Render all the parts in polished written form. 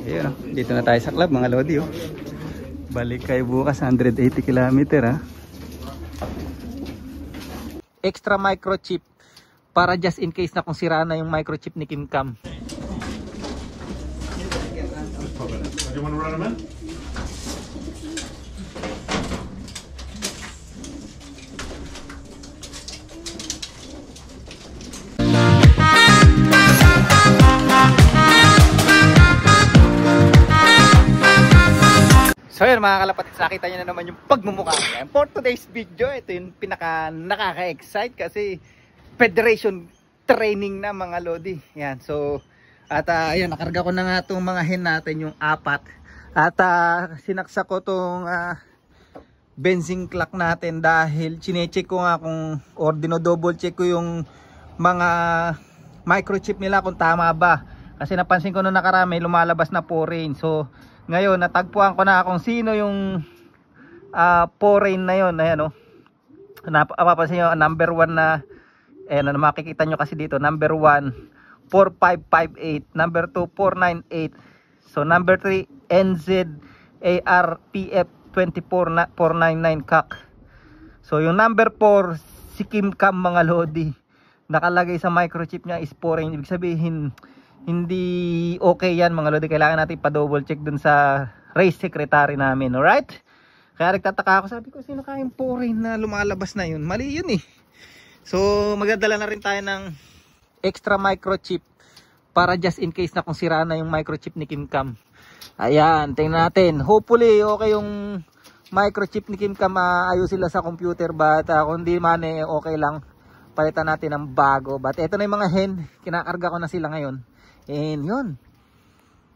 Ayun, dito na tayo sa club mga lodi. Balik kayo bukas 180 km ha. Extra microchip para just in case na kung sira na yung microchip ni Kim Cam. Do you want to run them in? So yun mga kalapatid, nakita nyo na naman yung pagmumukha. For today's video, ito yung pinaka nakaka-excite kasi federation training na mga lodi. Yan, so at ayan, nakarga ko na nga itong mga hen natin, yung 4. At sinaksak ko itong benzene clock natin dahil chinecheck ko nga kung, or dinodouble check ko yung mga microchip nila kung tama ba. Kasi napansin ko nung nakarami lumalabas na foreign. So ngayon natagpuan ko na kung sino yung foreign na yun. Ayan, napapansin nyo, number 1 na, ayan, makikita nyo kasi dito, number 1 4558, number 2 498, so number 3 NZARPF 24499 CAC. So yung number 4 si Kim Cam mga lodi, nakalagay sa microchip niya is foreign. Ibig sabihin hindi okay yan mga lodi, kailangan natin pa-double check dun sa race secretary namin. Alright? Kaya nagtataka ako, sabi ko sino kayang foreign na lumalabas na yun? Mali yun eh. So magdadala na rin tayo ng extra microchip para just in case na kung sira na yung microchip ni Kim Cam. Ayan, tingnan natin. Hopefully okay yung microchip ni Kim Cam, ayos sila sa computer, but kung di man okay lang, palitan natin ng bago. But eto na yung mga hen, kinakarga ko na sila ngayon. And yun,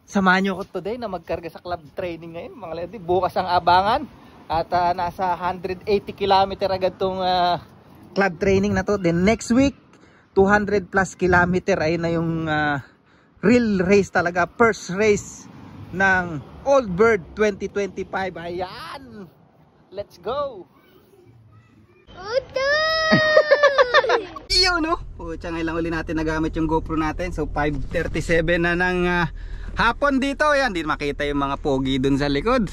samahan nyo ko today na magkarga sa club training ngayon mga lodi. Bukas ang abangan at nasa 180 km agad tong club training na to. Then next week 200 plus kilometer ay na yung real race talaga, first race ng Old Bird 2025. Ayan, let's go. Iyo no, pucha, ngayon lang uli natin nagamit yung GoPro natin. So 5:37 na ng hapon dito. Ayan, di makita yung mga pogi dun sa likod.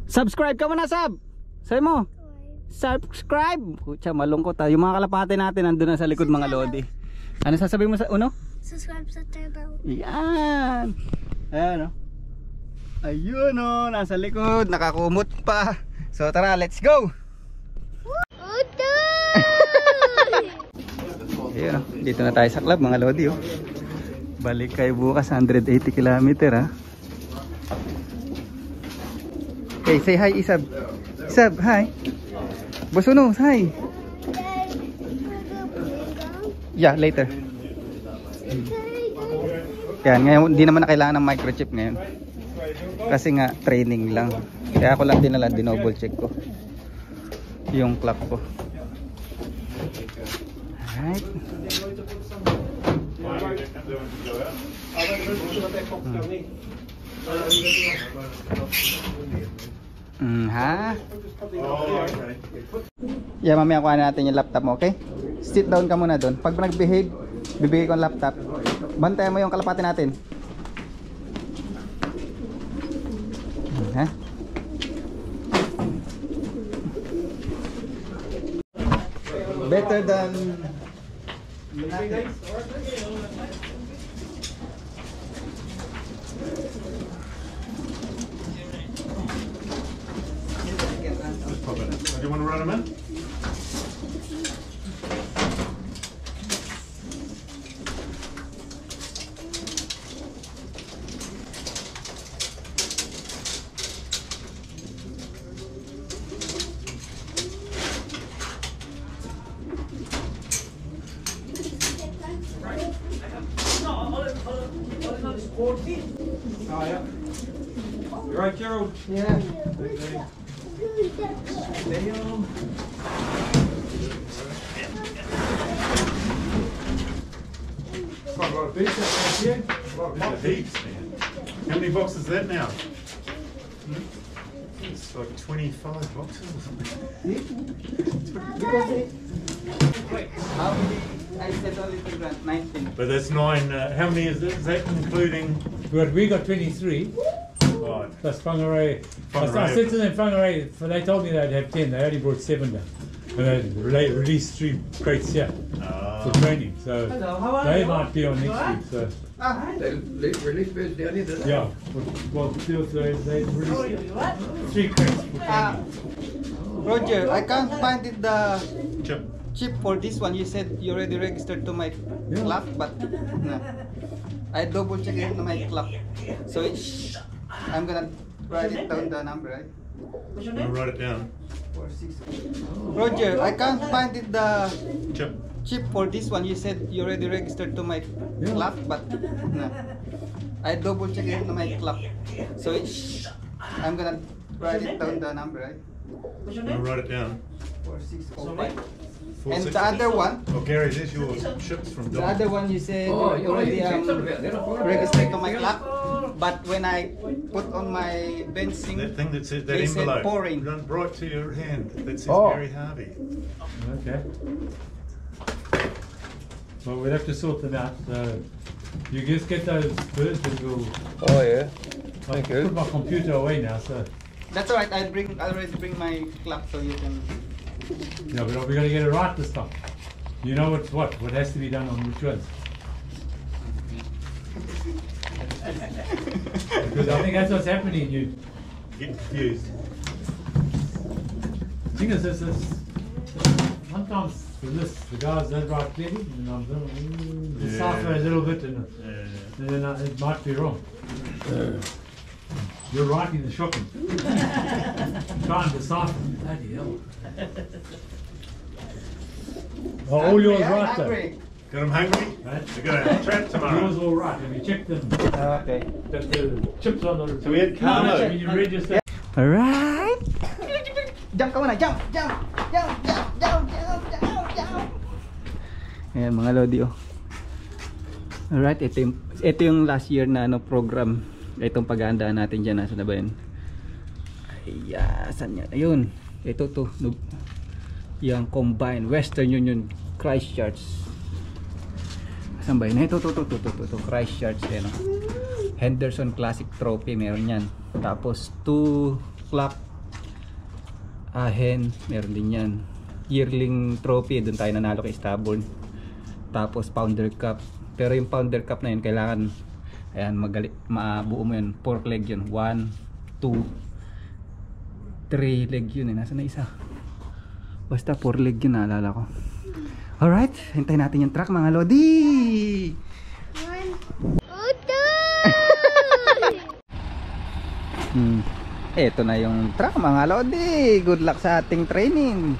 Subscribe ka muna, sub. Sabi mo subscribe. Pucha, malungkot ha. Yung mga kalapate natin nandun na sa likod mga lodi. Ano sasabihin mo sa uno? Subscribe sa Turbo. Yan. Ayan o. Ayun o, nasa likod, nakakumot pa. So tara, let's go. Ayun o, dito na tayo sa club mga lodi o. Balik kayo bukas 180 km ha. Okay, say hi Isab. Isab, hi. Bosuno, hi. Yeah, later. Yan, ngayon hindi naman na kailangan ng microchip ngayon. Kasi nga training lang. Kaya ako lang dinala, dinoble check ko yung clock ko. Alright. Ha? Yeah, mamaya kuha natin yung laptop mo, okay? Sit down ka muna doon. Pag nag-behave, bibigay ko ang laptop. Bantayan mo yung kalapati natin. Ha? Better than nothing. Do you want to run them in? Oh yeah. You right, Gerald? Yeah. Quite a lot of beef out here. Heaps, man. How many boxes is that now? It's like 25 boxes or something. How many? I said only 19. But that's 9. How many is that? Is that including But we got 23. Right. Plus Whangarei. I Whangarei. said to them, Whangarei, they told me they'd have 10. They only brought 7 down. And they released 3 crates here for training. So they might be on next week. So They released birds down here today. yeah, well, they released 3 crates for training. Roger, I can't find it the Chip. chip for this one. You said you already registered to my Yeah. club, but no. I double check it to my club. So I'm gonna write it down the number, right? I'll write it down. 46. Roger, I can't find it the Chip. chip for this one. You said you already registered to my Yeah. club, but no. I double check it to my club. So I'm gonna write it down the number, right? I'll write it down. 4605. And 46. the other one, Oh, Gary, there's your chips from the Don. other one you said Oh, you already said something about that. I forgot about registered to that. my club, but when I put on my benching, That thing that said, that They said envelope. pouring. Run right to your hand. That says Oh. Gary Harvey. Okay. Well, we'll have to sort them out. So you just get those birds and we'll. Oh yeah. I'll put my computer away now, so. that's alright. I already bring my club so you can. Yeah, but we're going to get it right this time. You know what has to be done on which ones. Because I think that's what's happening. You Get confused. thing is, this sometimes the list, the guys don't write clearly, and I'm doing decipher a little bit, and then it might be wrong. You're writing the shocking. Try and decipher. Bloody hell. Oh, all yours right though. Hungry. Got him hungry? Right? They're going to trap Yours tomorrow. all right. Have you checked them? Okay. That the chips on the. So we had How much Carlo. when you register? Alright. Jump ka muna, jump. Ayan mga lodi oh. Alright, ito yung last year na program. Itong pag-aandaan natin dyan. Nasa na ba yun? Ay, saan yan? Ayun. Ito to. Yung combine. Western Union Christchurch. Saan ba yun? Ito. Christchurch. Yan, oh. Henderson Classic Trophy. Meron yan. Tapos 2 clock Ahen. Meron din yan. Yearling Trophy. Doon tayo nanalo kay Stubborn. Tapos Pounder Cup. Pero yung Pounder Cup na yun kailangan ayan mabuo mo yun. 4 leg yun. 1, 2, 3 leg yun eh. Nasa na isa? Basta 4 leg yun, naalala ko. Alright, hintayin natin yung truck mga lodi. Eto na yung truck mga lodi. Good luck sa ating training.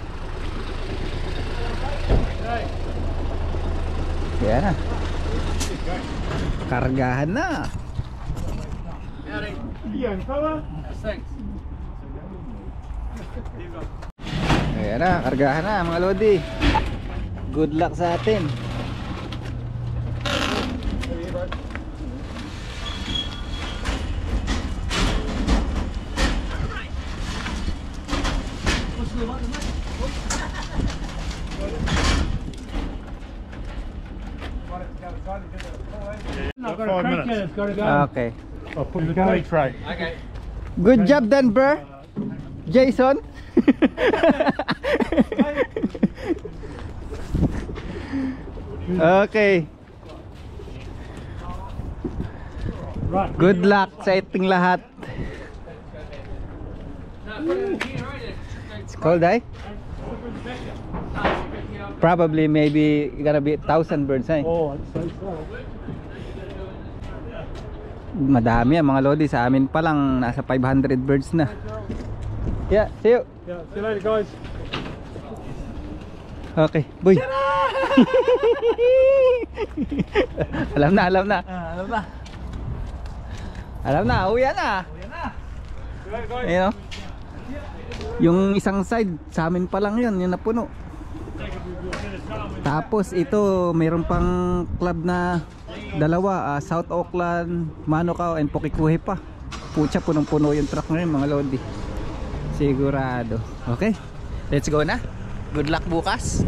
Yan na. Kargahan na. Ayan na, kargahan na mga lodi. Good luck sa atin. I've got 5 a minutes. crack here, it's got to go. Okay. I'll put the belly tray. Good job Denver. Jason. Okay. Right. Good luck sa ating lahat. It's cold, eh? Probably maybe gonna be 1,000 birds, eh? Oh, I'd say so. Madami yan mga lodi. Sa amin pa lang nasa 500 birds na. Yeah, see you. Yeah, see you later, guys. Okay, boy. Alam na. Alam na, uwi na. See you later, guys. Ayun, oh. Yung isang side sa amin pa lang yun, yung napuno. Tapos ito, mayroon pang club na dalawa, South Auckland, Manukau and Pukikuhe pa. Pucha, punong-puno yung truck ngayon mga lodi. Sigurado. Okay, let's go na. Good luck bukas.